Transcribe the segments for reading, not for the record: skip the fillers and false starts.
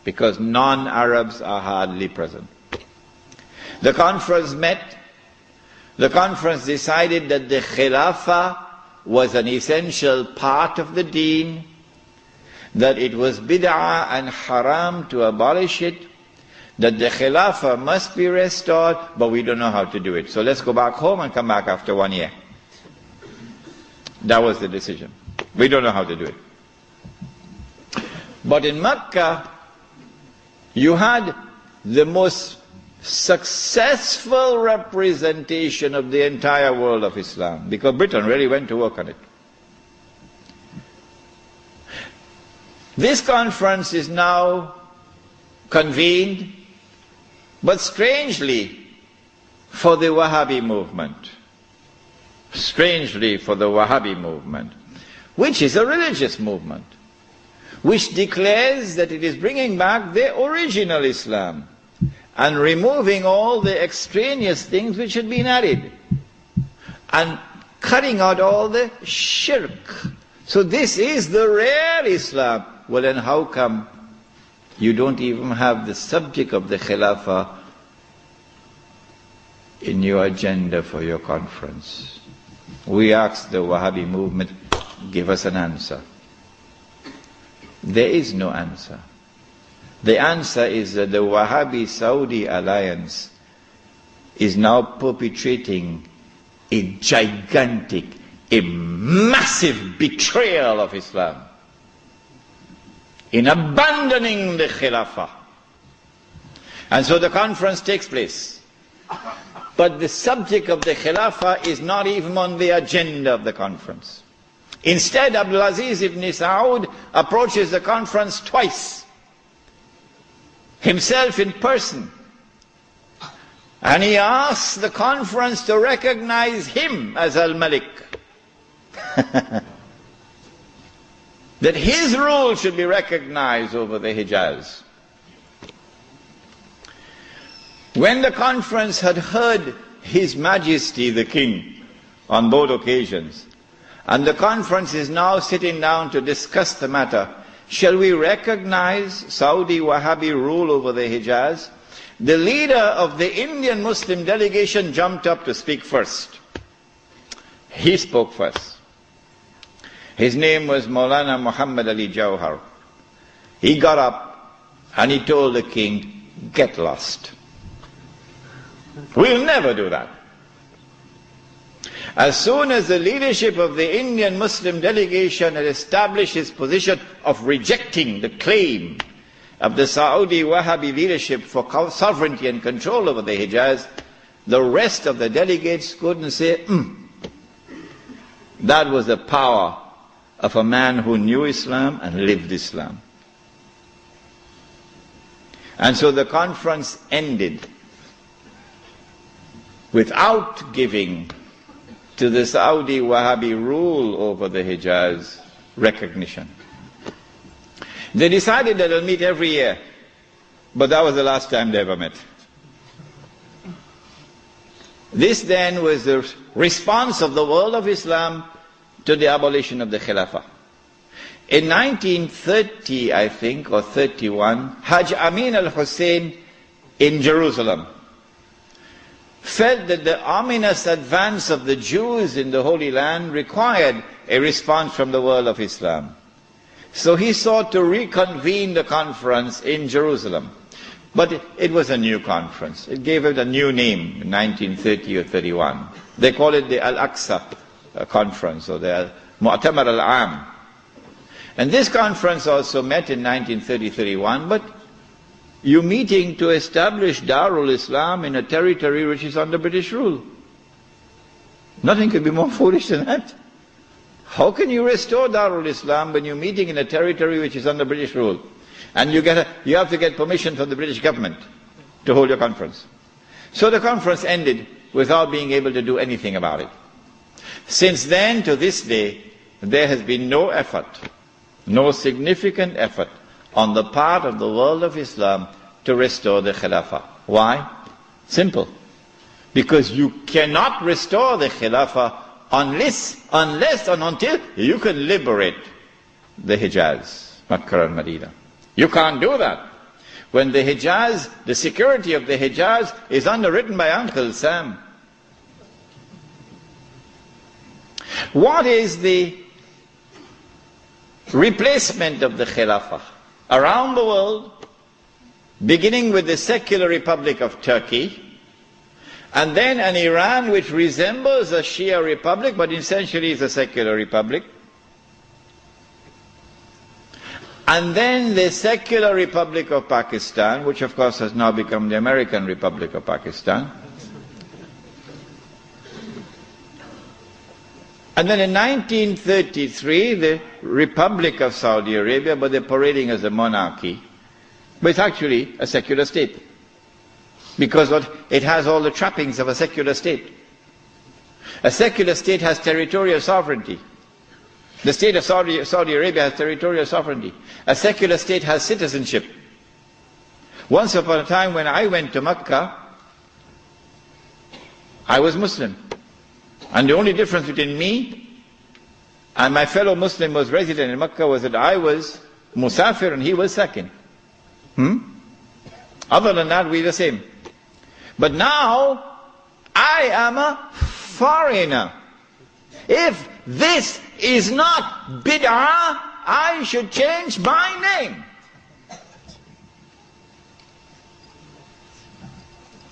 because non-Arabs are hardly present. The conference met. The conference decided that the Khilafah was an essential part of the deen, that it was bid'ah and haram to abolish it, that the Khilafah must be restored, but we don't know how to do it. So let's go back home and come back after 1 year. That was the decision. We don't know how to do it. But in Mecca, you had the most successful representation of the entire world of Islam, because Britain really went to work on it. This conference is now convened, but strangely for the Wahhabi movement. Strangely for the Wahhabi movement, which is a religious movement, which declares that it is bringing back the original Islam and removing all the extraneous things which had been added, and cutting out all the shirk. So this is the real Islam. Well, then how come you don't even have the subject of the Khilafah in your agenda for your conference? We asked the Wahhabi movement, give us an answer. There is no answer. The answer is that the Wahhabi-Saudi alliance is now perpetrating a gigantic, a massive betrayal of Islam in abandoning the Khilafah. And so the conference takes place. But the subject of the Khilafah is not even on the agenda of the conference. Instead, Abdulaziz ibn Saud approaches the conference twice, himself in person, and he asks the conference to recognize him as Al-Malik. That his rule should be recognized over the Hijaz. When the conference had heard His Majesty the King on both occasions, and the conference is now sitting down to discuss the matter, shall we recognize Saudi Wahhabi rule over the Hijaz? The leader of the Indian Muslim delegation jumped up to speak first. He spoke first. His name was Maulana Muhammad Ali Jawhar. He got up and he told the king, get lost. We'll never do that. As soon as the leadership of the Indian Muslim delegation had established its position of rejecting the claim of the Saudi Wahhabi leadership for sovereignty and control over the Hijaz, the rest of the delegates couldn't say, That was the power of a man who knew Islam and lived Islam. And so the conference ended without giving to the Saudi Wahhabi rule over the Hijaz recognition. They decided that they'll meet every year, but that was the last time they ever met. This then was the response of the world of Islam to the abolition of the Khilafah. In 1930, I think, or 31, Hajj Amin al-Hussein in Jerusalem felt that the ominous advance of the Jews in the Holy Land required a response from the world of Islam. So he sought to reconvene the conference in Jerusalem. But it was a new conference. It gave it a new name in 1930 or 31. They call it the Al-Aqsa Conference, or the Mu'tamar al-Am. And this conference also met in 1930-31, but you're meeting to establish Darul Islam in a territory which is under British rule. Nothing could be more foolish than that. How can you restore Darul Islam when you're meeting in a territory which is under British rule? And you have to get permission from the British government to hold your conference. So the conference ended without being able to do anything about it. Since then to this day, there has been no effort, no significant effort on the part of the world of Islam to restore the Khilafah. Why? Simple. Because you cannot restore the Khilafah unless and until you can liberate the Hijaz, Makkah and Medina. You can't do that when the Hijaz, the security of the Hijaz is underwritten by Uncle Sam. What is the replacement of the Khilafah? Around the world, beginning with the secular Republic of Turkey, and then an Iran which resembles a Shia republic, but essentially is a secular republic. And then the secular Republic of Pakistan, which of course has now become the American Republic of Pakistan. And then in 1933, the Republic of Saudi Arabia, but they're parading as a monarchy. But it's actually a secular state. Because it has all the trappings of a secular state. A secular state has territorial sovereignty. The state of Saudi Arabia has territorial sovereignty. A secular state has citizenship. Once upon a time when I went to Mecca, I was Muslim. And the only difference between me and my fellow Muslim who was resident in Mecca was that I was Musafir and he was Sakin. Other than that, we're the same. But now, I am a foreigner. If this is not bid'ah, I should change my name.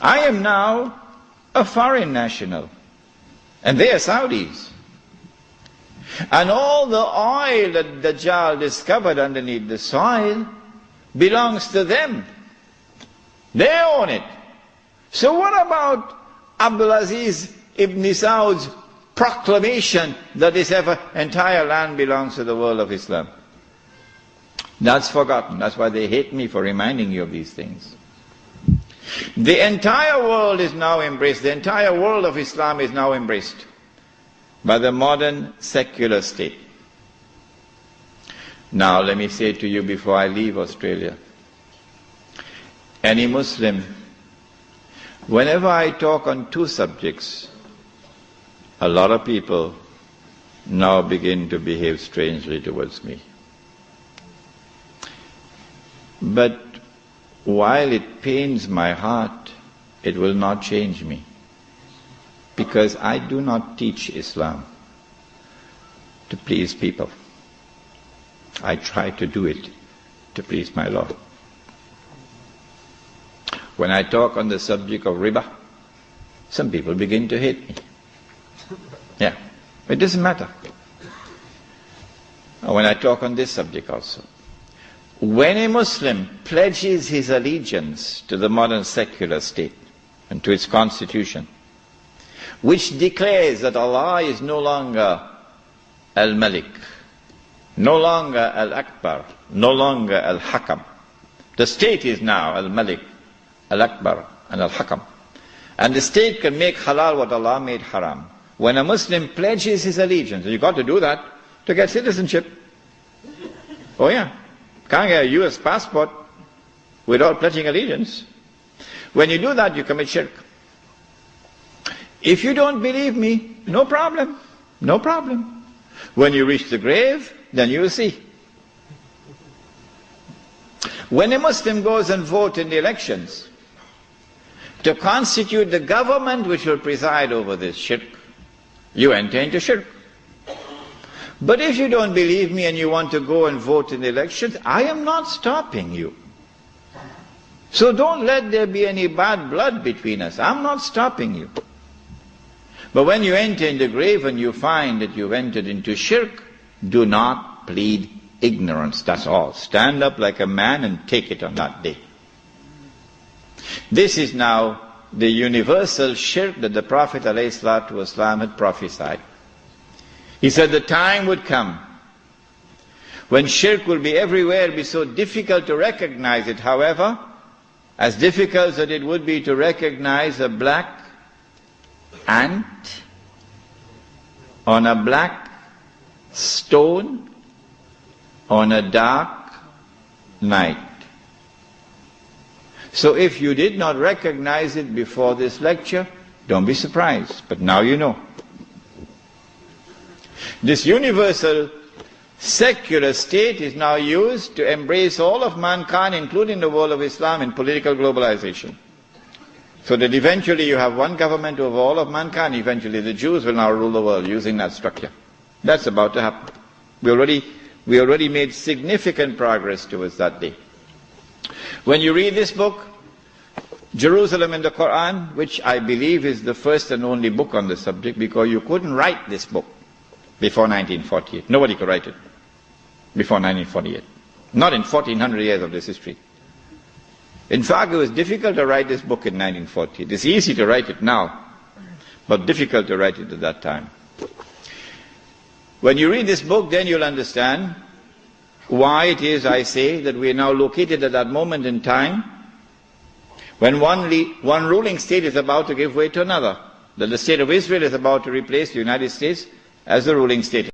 I am now a foreign national. And they are Saudis. And all the oil that Dajjal discovered underneath the soil belongs to them. They own it. So what about Abdulaziz ibn Saud's proclamation that this entire land belongs to the world of Islam? That's forgotten. That's why they hate me for reminding you of these things. The entire world is now embraced. The entire world of Islam is now embraced by the modern secular state. Now let me say to you before I leave Australia, any Muslim, whenever I talk on two subjects, a lot of people now begin to behave strangely towards me. But while it pains my heart, it will not change me. Because I do not teach Islam to please people. I try to do it to please my Lord. When I talk on the subject of riba, some people begin to hate me. Yeah, it doesn't matter. When I talk on this subject also. When a Muslim pledges his allegiance to the modern secular state and to its constitution, which declares that Allah is no longer Al-Malik, no longer Al-Akbar, no longer Al-Hakam. The state is now Al-Malik, Al-Akbar and Al-Hakam. And the state can make halal what Allah made haram. When a Muslim pledges his allegiance, and you've got to do that to get citizenship. Oh yeah. Can't get a US passport without pledging allegiance. When you do that, you commit shirk. If you don't believe me, no problem. No problem. When you reach the grave, then you will see. When a Muslim goes and votes in the elections to constitute the government which will preside over this shirk, you enter into shirk. But if you don't believe me and you want to go and vote in the elections, I am not stopping you. So don't let there be any bad blood between us. I'm not stopping you. But when you enter in the grave and you find that you've entered into shirk, do not plead ignorance. That's all. Stand up like a man and take it on that day. This is now the universal shirk that the Prophet ﷺ had prophesied. He said the time would come when shirk will be everywhere, be so difficult to recognize it. However, as difficult as it would be to recognize a black ant on a black stone on a dark night. So if you did not recognize it before this lecture, don't be surprised, but now you know. This universal secular state is now used to embrace all of mankind, including the world of Islam, in political globalization. So that eventually you have one government over all of mankind, eventually the Jews will now rule the world using that structure. That's about to happen. We already made significant progress towards that day. When you read this book, Jerusalem in the Quran, which I believe is the first and only book on the subject, because you couldn't write this book before 1948. Nobody could write it before 1948. Not in 1400 years of this history. In fact, it was difficult to write this book in 1948. It's easy to write it now, but difficult to write it at that time. When you read this book, then you'll understand why it is, I say, that we are now located at that moment in time when one ruling state is about to give way to another. That the state of Israel is about to replace the United States as the ruling state.